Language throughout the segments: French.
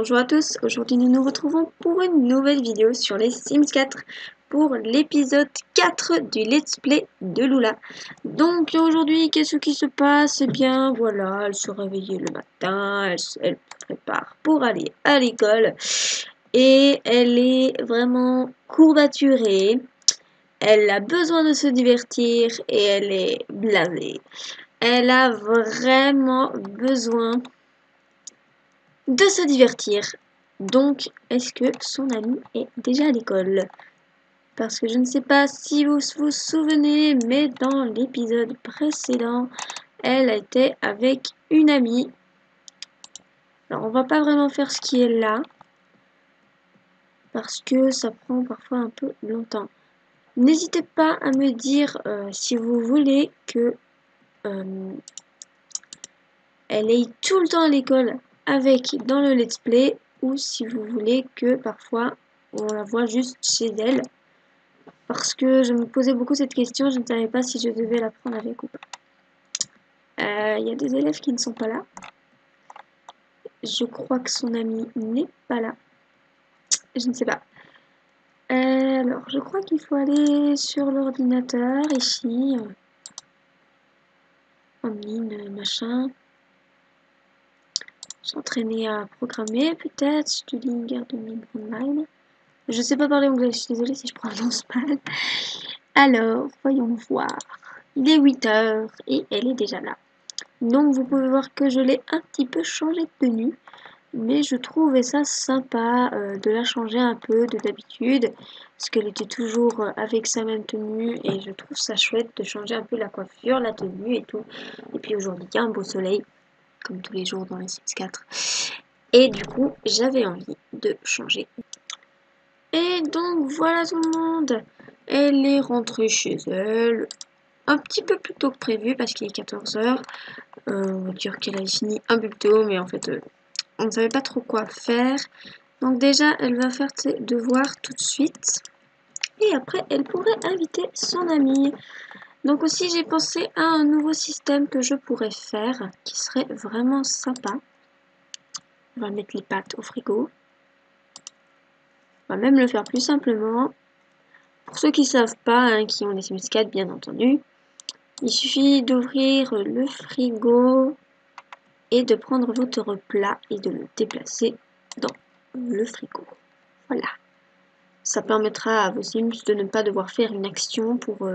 Bonjour à tous, aujourd'hui nous nous retrouvons pour une nouvelle vidéo sur les Sims 4 pour l'épisode 4 du Let's Play de Lula. Donc aujourd'hui, qu'est-ce qui se passe? Eh bien voilà, elle se réveillait le matin, elle se prépare pour aller à l'école et elle est vraiment courbaturée. Elle a besoin de se divertir et elle est blasée. Elle a vraiment besoin de se divertir. Donc, est-ce que son ami est déjà à l'école? Parce que je ne sais pas si vous vous souvenez, mais dans l'épisode précédent, elle était avec une amie. Alors, on va pas vraiment faire ce qui est là, parce que ça prend parfois un peu longtemps. N'hésitez pas à me dire si vous voulez que elle aille tout le temps à l'école avec dans le let's play, ou si vous voulez que parfois on la voit juste chez elle, parce que je me posais beaucoup cette question, je ne savais pas si je devais la prendre avec ou pas. Il y a des élèves qui ne sont pas là. Je crois que son ami n'est pas là. Je ne sais pas. Alors, je crois qu'il faut aller sur l'ordinateur, ici, en ligne, machin. S'entraîner à programmer, peut-être. Studying Gardening Online. Je sais pas parler anglais, je suis désolée si je prononce mal. Alors, voyons voir. Il est 8 h et elle est déjà là. Donc, vous pouvez voir que je l'ai un petit peu changé de tenue. Mais je trouvais ça sympa de la changer un peu de d'habitude. Parce qu'elle était toujours avec sa même tenue. Et je trouve ça chouette de changer un peu la coiffure, la tenue et tout. Et puis aujourd'hui, il y a un beau soleil. Comme tous les jours dans les Sims 4. Et du coup, j'avais envie de changer. Et donc voilà tout le monde, elle est rentrée chez elle un petit peu plus tôt que prévu parce qu'il est 14 h. On va dire qu'elle a fini un peu plus tôt, mais en fait on ne savait pas trop quoi faire. Donc déjà elle va faire ses devoirs tout de suite et après elle pourrait inviter son amie. Donc aussi j'ai pensé à un nouveau système que je pourrais faire qui serait vraiment sympa. On va mettre les pâtes au frigo. On va même le faire plus simplement. Pour ceux qui ne savent pas, hein, qui ont des Sims 4 bien entendu, il suffit d'ouvrir le frigo et de prendre votre plat et de le déplacer dans le frigo. Voilà. Ça permettra à vos Sims de ne pas devoir faire une action pour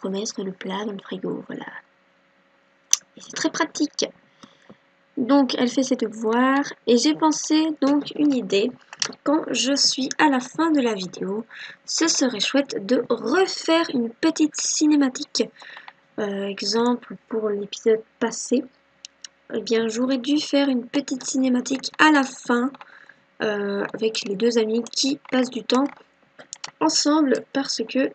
remettre le plat dans le frigo. Voilà. Et c'est très pratique. Donc, elle fait ses devoirs et j'ai pensé donc une idée. Quand je suis à la fin de la vidéo, ce serait chouette de refaire une petite cinématique. Exemple pour l'épisode passé. Eh bien, j'aurais dû faire une petite cinématique à la fin avec les deux amis qui passent du temps ensemble parce que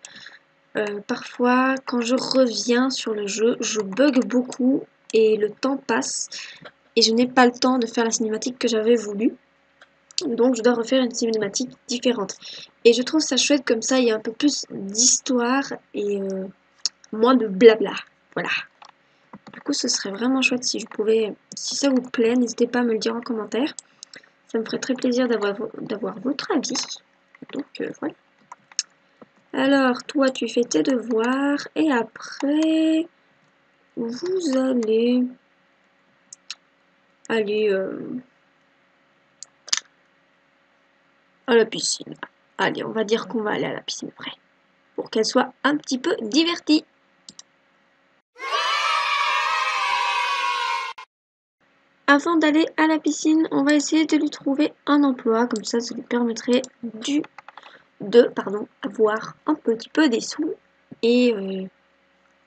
parfois, quand je reviens sur le jeu, je bug beaucoup et le temps passe. Et je n'ai pas le temps de faire la cinématique que j'avais voulu. Donc je dois refaire une cinématique différente. Et je trouve ça chouette comme ça, il y a un peu plus d'histoire et moins de blabla. Voilà. Du coup ce serait vraiment chouette si je pouvais, si ça vous plaît, n'hésitez pas à me le dire en commentaire. Ça me ferait très plaisir d'avoir votre avis. Donc voilà. Alors toi tu fais tes devoirs et après vous allez à la piscine. Allez, on va dire qu'on va aller à la piscine après. Pour qu'elle soit un petit peu divertie. Avant d'aller à la piscine, on va essayer de lui trouver un emploi. Comme ça lui permettrait avoir un petit peu des sous. Et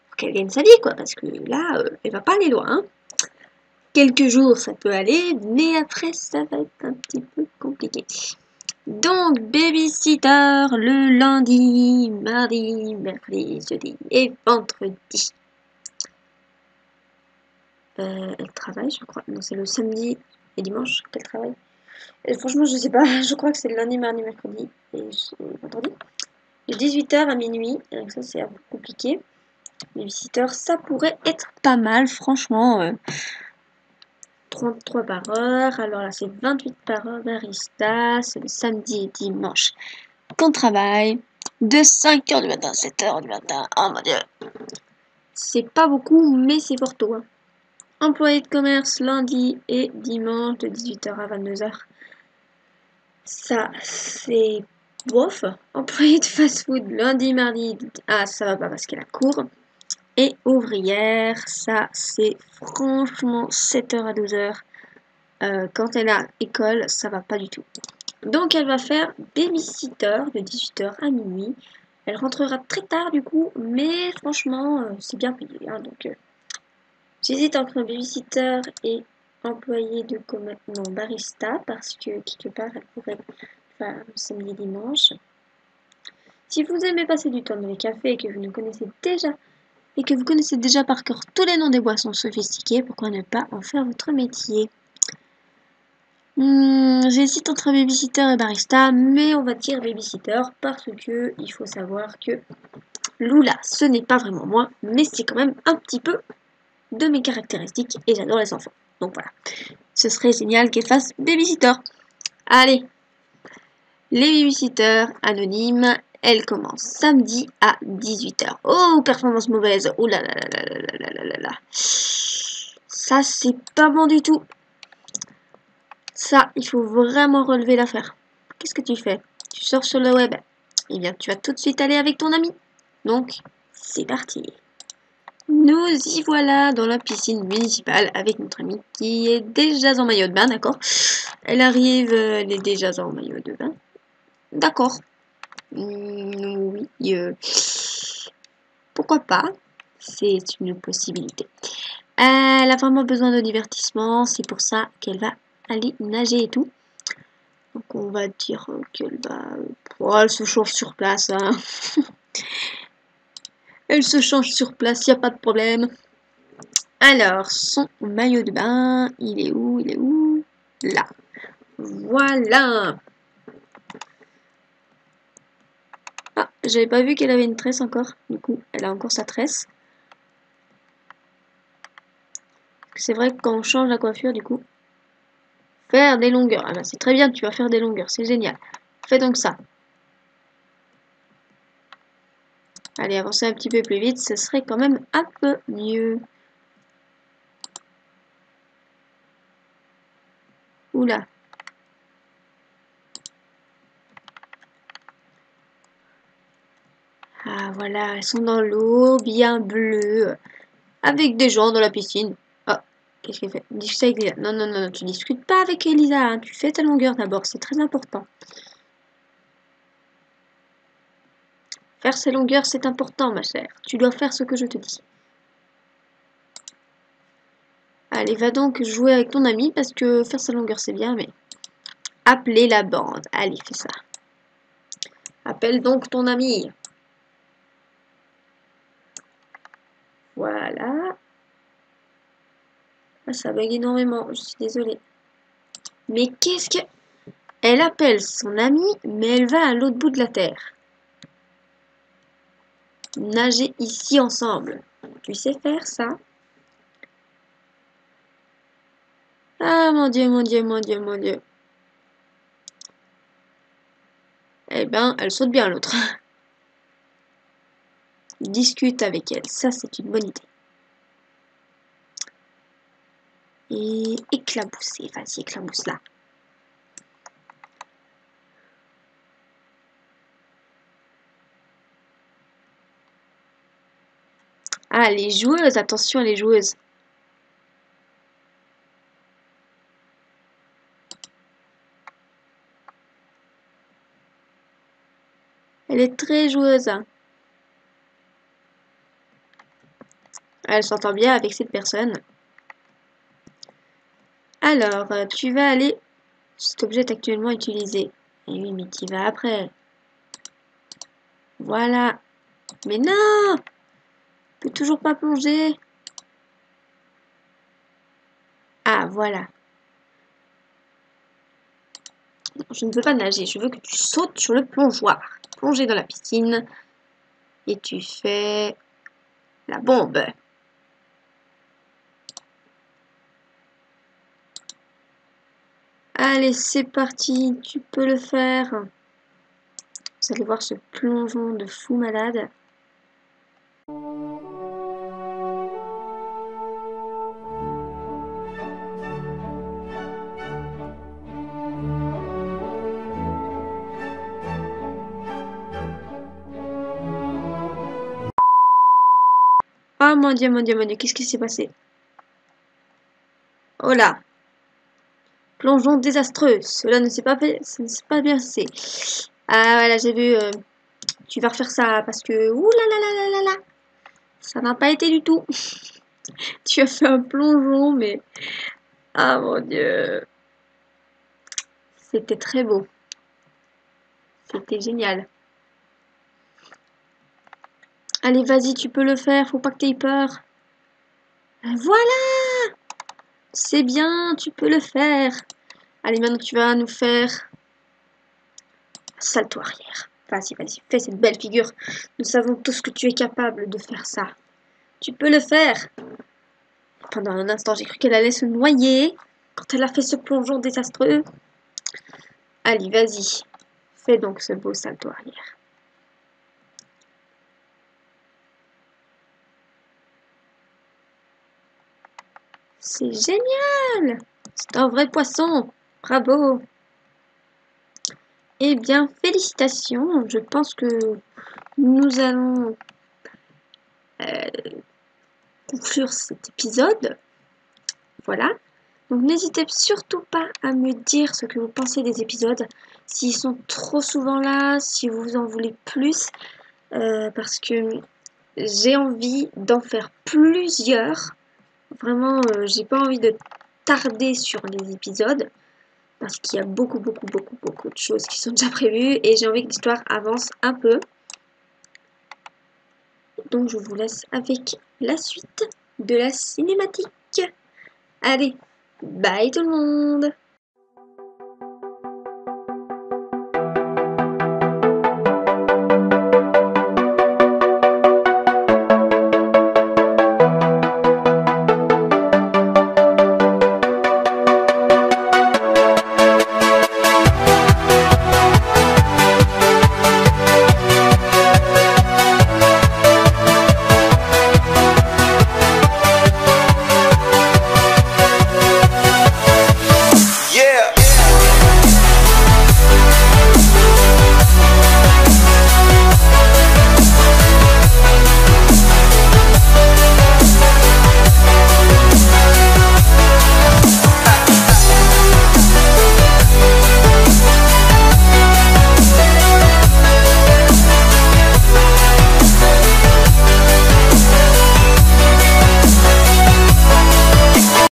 pour qu'elle gagne sa vie, quoi. Parce que là, elle va pas aller loin. Hein. Quelques jours, ça peut aller. Mais après, ça va être un petit peu compliqué. Donc, babysitter le lundi, mardi, mercredi, jeudi et vendredi. Elle travaille, je crois. Non, c'est le samedi et dimanche qu'elle travaille. Et franchement, je sais pas. Je crois que c'est le lundi, mardi, mercredi et vendredi. De 18 h à minuit. Donc ça, c'est un peu compliqué. Babysitter, ça pourrait être pas mal, franchement. 33 par heure. Alors là, c'est 28 par heure barista. C'est le samedi et dimanche qu'on travaille. De 5h du matin à 7h du matin. Oh mon dieu. C'est pas beaucoup, mais c'est pour toi. Employé de commerce lundi et dimanche de 18h à 22h. Ça, c'est bof. Employé de fast-food lundi, mardi. Ah, ça va pas parce qu'elle a cours. Et ouvrière, ça, c'est franchement 7h à 12h. Quand elle a école, ça va pas du tout. Donc, elle va faire babysitter de 18h à minuit. Elle rentrera très tard du coup, mais franchement, c'est bien payé. Hein, donc, j'hésite entre babysitter et employé de commerce, non, barista, parce que quelque part, elle pourrait faire samedi et dimanche. Si vous aimez passer du temps dans les cafés et que vous connaissez déjà par cœur tous les noms des boissons sophistiquées, pourquoi ne pas en faire votre métier? J'hésite entre babysitter et barista, mais on va dire babysitter parce que il faut savoir que Lula, ce n'est pas vraiment moi, mais c'est quand même un petit peu de mes caractéristiques et j'adore les enfants. Donc voilà, ce serait génial qu'elle fasse babysitter. Allez, les babysitters anonymes, elles commencent samedi à 18h. Oh, performance mauvaise. Oh là là là là là là là là là. Ça, c'est pas bon du tout. Ça, il faut vraiment relever l'affaire. Qu'est-ce que tu fais? Tu sors sur le web. Eh bien, tu vas tout de suite aller avec ton ami. Donc, c'est parti. Nous y voilà dans la piscine municipale avec notre amie qui est déjà en maillot de bain, d'accord? Elle arrive, elle est déjà en maillot de bain. D'accord. Oui. Pourquoi pas? C'est une possibilité. Elle a vraiment besoin de divertissement, c'est pour ça qu'elle va aller nager et tout. Donc on va dire qu'elle va... Oh, elle se change sur place. Hein. Elle se change sur place, il n'y a pas de problème. Alors, son maillot de bain, il est où? Il est où? Là. Voilà. Ah, j'avais pas vu qu'elle avait une tresse encore. Du coup, elle a encore sa tresse. C'est vrai que quand on change la coiffure, du coup... Faire des longueurs. Ah bah c'est très bien, tu vas faire des longueurs, c'est génial. Fais donc ça. Allez, avancez un petit peu plus vite, ce serait quand même un peu mieux. Oula. Ah voilà, elles sont dans l'eau, bien bleues, avec des gens dans la piscine. Oh, qu'est-ce qu'elle fait? Discute avec Elisa. Non, non, non, non, tu discutes pas avec Elisa, hein. Tu fais ta longueur d'abord, c'est très important. Faire ses longueurs, c'est important, ma chère. Tu dois faire ce que je te dis. Allez, va donc jouer avec ton ami, parce que faire sa longueur, c'est bien, mais... Appelez la bande. Allez, fais ça. Appelle donc ton ami. Voilà. Ah, ça bug énormément, je suis désolée. Mais qu'est-ce que... Elle appelle son amie, mais elle va à l'autre bout de la terre. Nager ici ensemble. Tu sais faire ça? Ah mon Dieu, mon Dieu, mon Dieu, mon Dieu. Eh ben, elle saute bien l'autre. Discute avec elle, ça c'est une bonne idée. Et éclabousser, vas-y, éclabousse là. Ah, les joueuses, attention les joueuses. Elle est très joueuse. Elle s'entend bien avec cette personne. Alors, tu vas aller... Cet objet est actuellement utilisé. Et oui, mais tu vas après. Voilà. Mais non! Je peux toujours pas plonger. Ah, voilà. Non, je ne veux pas nager, je veux que tu sautes sur le plongeoir. Plonger dans la piscine. Et tu fais la bombe. Allez, c'est parti, tu peux le faire. Vous allez voir ce plongeon de fou malade. Ah mon Dieu, mon Dieu, mon Dieu, qu'est-ce qui s'est passé? Oh là! Plongeon désastreux. Cela ne s'est pas fait, ça ne s'est pas bien passé. Ah voilà, j'ai vu. Tu vas refaire ça parce que ouh là là là là là là, ça n'a pas été du tout. Tu as fait un plongeon, mais ah mon Dieu, c'était très beau, c'était génial. Allez, vas-y, tu peux le faire. Faut pas que t'aies peur. Voilà, c'est bien, tu peux le faire. Allez, maintenant tu vas nous faire salto arrière. Vas-y, vas-y, fais cette belle figure. Nous savons tous que tu es capable de faire ça. Tu peux le faire. Pendant un instant, j'ai cru qu'elle allait se noyer quand elle a fait ce plongeon désastreux. Allez, vas-y. Fais donc ce beau salto arrière. C'est génial! C'est un vrai poisson. Bravo. Eh bien, félicitations. Je pense que nous allons conclure cet épisode. Voilà. Donc n'hésitez surtout pas à me dire ce que vous pensez des épisodes. S'ils sont trop souvent là, si vous en voulez plus. Parce que j'ai envie d'en faire plusieurs. Vraiment, j'ai pas envie de tarder sur les épisodes. Parce qu'il y a beaucoup de choses qui sont déjà prévues. Et j'ai envie que l'histoire avance un peu. Donc je vous laisse avec la suite de la cinématique. Allez, bye tout le monde!